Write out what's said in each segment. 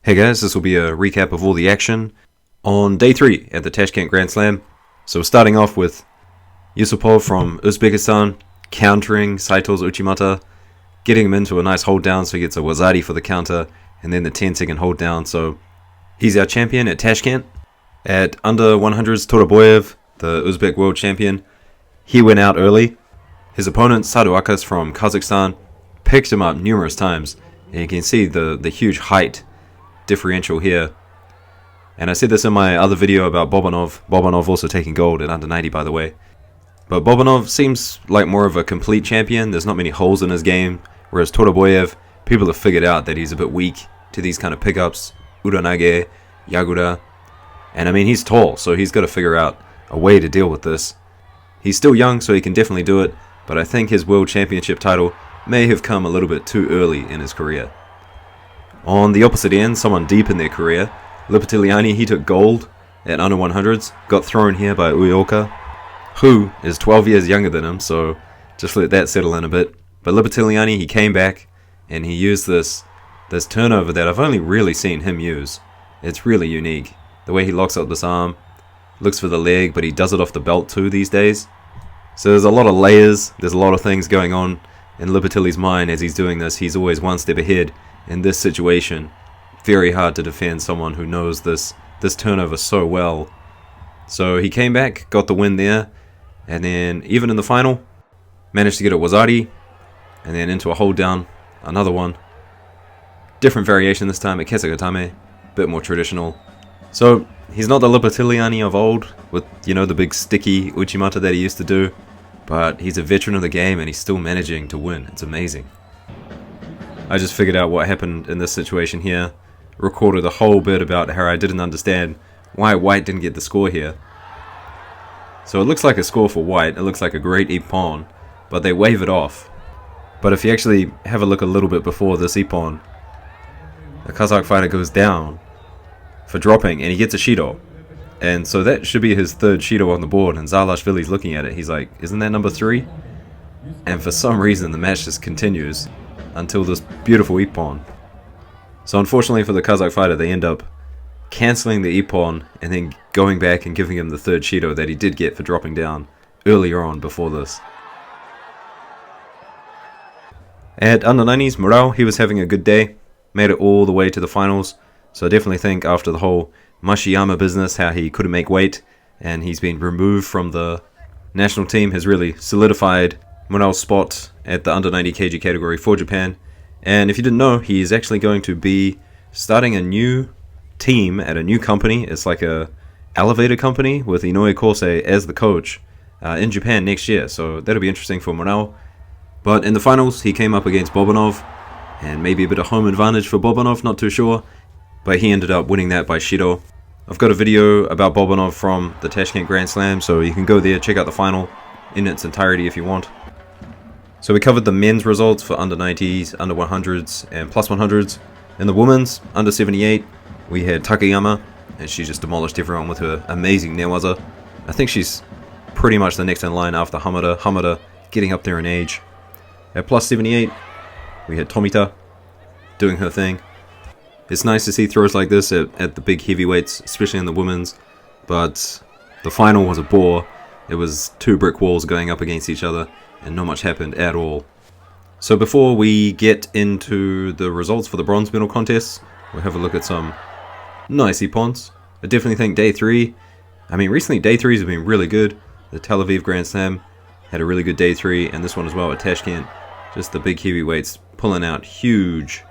Hey guys, this will be a recap of all the action on day 3 at the Tashkent Grand Slam. So we're starting off with Yusupov from Uzbekistan countering Saito's Uchimata, getting him into a nice hold down so he gets a Wazari for the counter, and then the 10-second hold down. So he's our champion at Tashkent. At under 100s, Toraboyev, the Uzbek world champion, he went out early. His opponent, Judokas from Kazakhstan, picked him up numerous times, and you can see the huge height differential here. And I said this in my other video about Bobanov also taking gold at under 90, by the way. But Bobanov seems like more of a complete champion. There's not many holes in his game, whereas Toraboyev, people have figured out that he's a bit weak to these kind of pickups, Uranage, Yagura. And I mean, he's tall, so he's got to figure out a way to deal with this. He's still young, so he can definitely do it, but I think his world championship title may have come a little bit too early in his career. On the opposite end, someone deep in their career, Lipatiliani, he took gold at under 100s, got thrown here by Uyoka, who is 12 years younger than him, so just let that settle in a bit. But Lipatiliani, he came back, and he used this turnover that I've only really seen him use. It's really unique. The way he locks up this arm, looks for the leg, but he does it off the belt too these days. So there's a lot of layers, there's a lot of things going on in Lipatili's mind as he's doing this. He's always one step ahead in this situation. Very hard to defend someone who knows this turnover so well. So he came back, got the win there, and then even in the final, managed to get a Wazari, and then into a hold down, another one. Different variation this time, a Kesagatame, bit more traditional. So he's not the Lipatiliani of old, with, you know, the big sticky Uchimata that he used to do, but he's a veteran of the game and he's still managing to win. It's amazing. I just figured out what happened in this situation here, recorded a whole bit about how I didn't understand why White didn't get the score here. So it looks like a score for White, it looks like a great Ippon, but they wave it off. But if you actually have a look a little bit before this Ippon, the Kazakh fighter goes down for dropping and he gets a Shido. And so that should be his third Shido on the board, and Zalashvili's looking at it, he's like, isn't that number 3? And for some reason the match just continues until this beautiful Ippon. So unfortunately for the Kazakh fighter, they end up cancelling the Ippon and then going back and giving him the third Shido that he did get for dropping down earlier on before this. At under 90s, Morale, he was having a good day, made it all the way to the finals. So I definitely think after the whole Mashiyama business, how he couldn't make weight and he's been removed from the national team, has really solidified Morale's spot at the under 90 kg category for Japan. And if you didn't know, he's actually going to be starting a new team at a new company. It's like a elevator company with Inoue Kosei as the coach in Japan next year. So that'll be interesting for Morale. But in the finals, he came up against Bobanov, and maybe a bit of home advantage for Bobanov, not too sure. But he ended up winning that by Shido. I've got a video about Bobanov from the Tashkent Grand Slam, so you can go there, check out the final in its entirety if you want. So we covered the men's results for under 90s, under 100s, and plus 100s. In the women's, under 78, we had Takayama, and she just demolished everyone with her amazing newaza. I think she's pretty much the next in line after Hamada. Hamada getting up there in age. At plus 78, we had Tomita doing her thing. It's nice to see throws like this at the big heavyweights, especially in the women's, but the final was a bore. It was 2 brick walls going up against each other, and not much happened at all. So before we get into the results for the bronze medal contests, we'll have a look at some nice Ippons. I definitely think day 3, I mean recently day 3s have been really good. The Tel Aviv Grand Slam had a really good day 3, and this one as well at Tashkent. Just the big heavyweights pulling out huge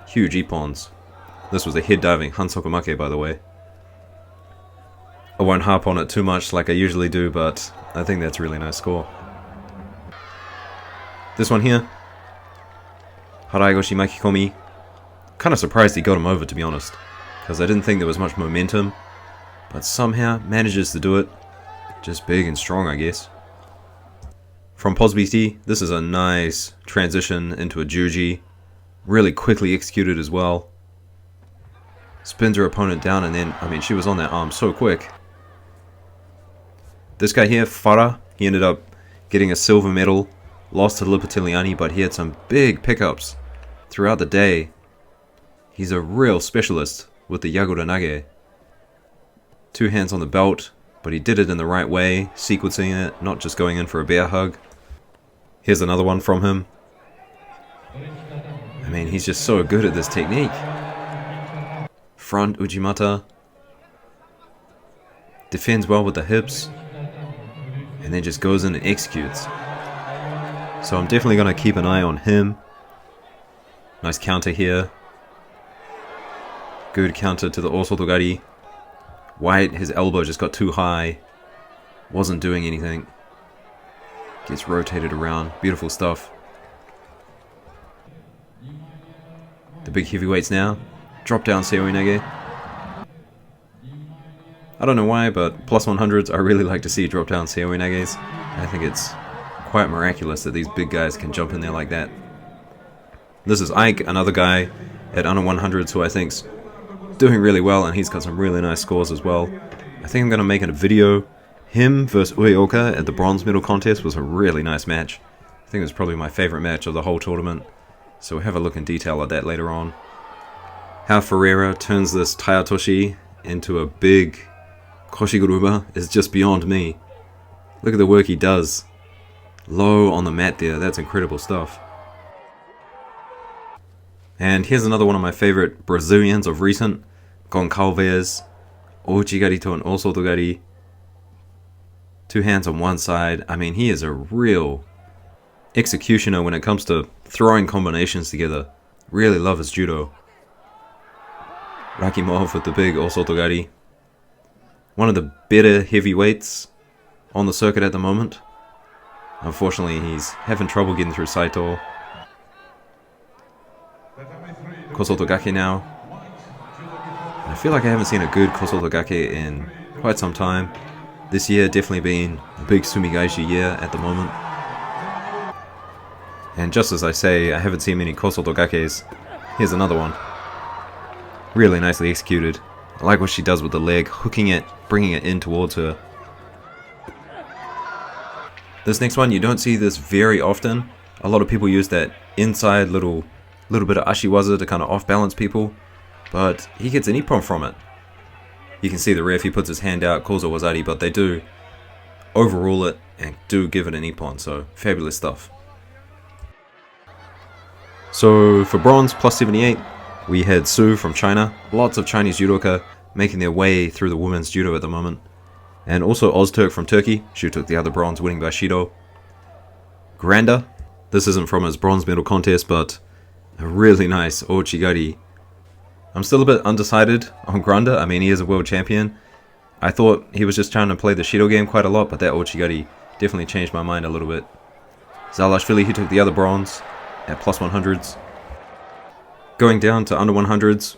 Ippons. This was a head diving Hansokumake, by the way. I won't harp on it too much like I usually do, but I think that's a really nice score. This one here, Haraigoshi Makikomi. Kind of surprised he got him over, to be honest, because I didn't think there was much momentum, but somehow manages to do it. Just big and strong, I guess. From POSBT, this is a nice transition into a Juji. Really quickly executed as well. Spins her opponent down, and then, I mean, she was on that arm so quick. This guy here, Farah, he ended up getting a silver medal. Lost to Lipatiliani, but he had some big pickups throughout the day. He's a real specialist with the Yagoda Nage. 2 hands on the belt, but he did it in the right way, sequencing it, not just going in for a bear hug. Here's another one from him. I mean, he's just so good at this technique. Front Ujimata. Defends well with the hips. And then just goes in and executes. So I'm definitely going to keep an eye on him. Nice counter here. Good counter to the Osotogari. White, his elbow just got too high. Wasn't doing anything. Gets rotated around. Beautiful stuff. The big heavyweights now. Drop down Seoi Nage. I don't know why, but plus 100s, I really like to see drop down Seoi Nages. I think it's quite miraculous that these big guys can jump in there like that. This is Ike, another guy at under 100s who I think's doing really well, and he's got some really nice scores as well. I think I'm going to make it a video. Him versus Ueoka at the bronze medal contest was a really nice match. I think it was probably my favorite match of the whole tournament. So we'll have a look in detail at that later on. How Ferreira turns this Tayatoshi into a big Koshiguruma is just beyond me. Look at the work he does. Low on the mat there, that's incredible stuff. And here's another one of my favorite Brazilians of recent. Goncalves, Ouchigari to an Osotogari. 2 hands on one side. I mean, he is a real executioner when it comes to throwing combinations together. Really love his judo. Rakimov with the big Osotogari. One of the better heavyweights on the circuit at the moment. Unfortunately, he's having trouble getting through Saito. Kosotogake now. I feel like I haven't seen a good Kosotogake in quite some time. This year definitely been a big Sumigaishi year at the moment. And just as I say, I haven't seen many Kosotogakes. Here's another one. Really nicely executed. I like what she does with the leg, hooking it, bringing it in towards her. This next one, you don't see this very often. A lot of people use that inside little bit of ashiwaza to kind of off-balance people. But he gets an ippon from it. You can see the ref, he puts his hand out, calls it wazari, but they do overrule it and do give it an ippon, so fabulous stuff. So for bronze, plus 78, we had Su from China. Lots of Chinese judoka making their way through the women's judo at the moment. And also Ozturk from Turkey. She took the other bronze, winning by Shido. Granda. This isn't from his bronze medal contest, but a really nice Ouchigari. I'm still a bit undecided on Granda. I mean, he is a world champion. I thought he was just trying to play the Shido game quite a lot, but that Ouchigari definitely changed my mind a little bit. Zalashvili, who took the other bronze at plus 100s. Going down to under 100s,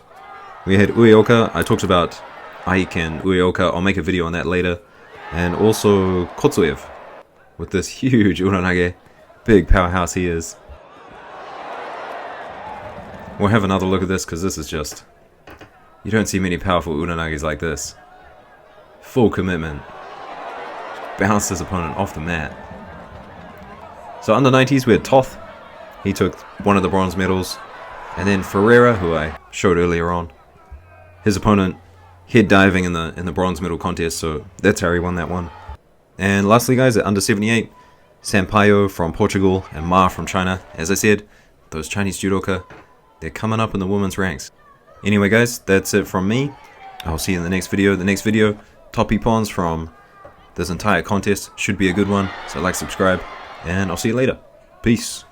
we had Ueoka. I talked about Ike and Ueoka. I'll make a video on that later. And also Kotsuev with this huge Uranage. Big powerhouse he is. We'll have another look at this because this is just... You don't see many powerful Uranages like this. Full commitment. Bounced his opponent off the mat. So under 90s we had Toth. He took one of the bronze medals. And then Ferreira, who I showed earlier on. His opponent head diving in the bronze medal contest, so that's how he won that one. And lastly guys, at under 78, Sampaio from Portugal and Ma from China. As I said, those Chinese judoka, they're coming up in the women's ranks. Anyway guys, that's it from me. I'll see you in the next video. The next video, top Ippons from this entire contest. Should be a good one, so like, subscribe, and I'll see you later. Peace.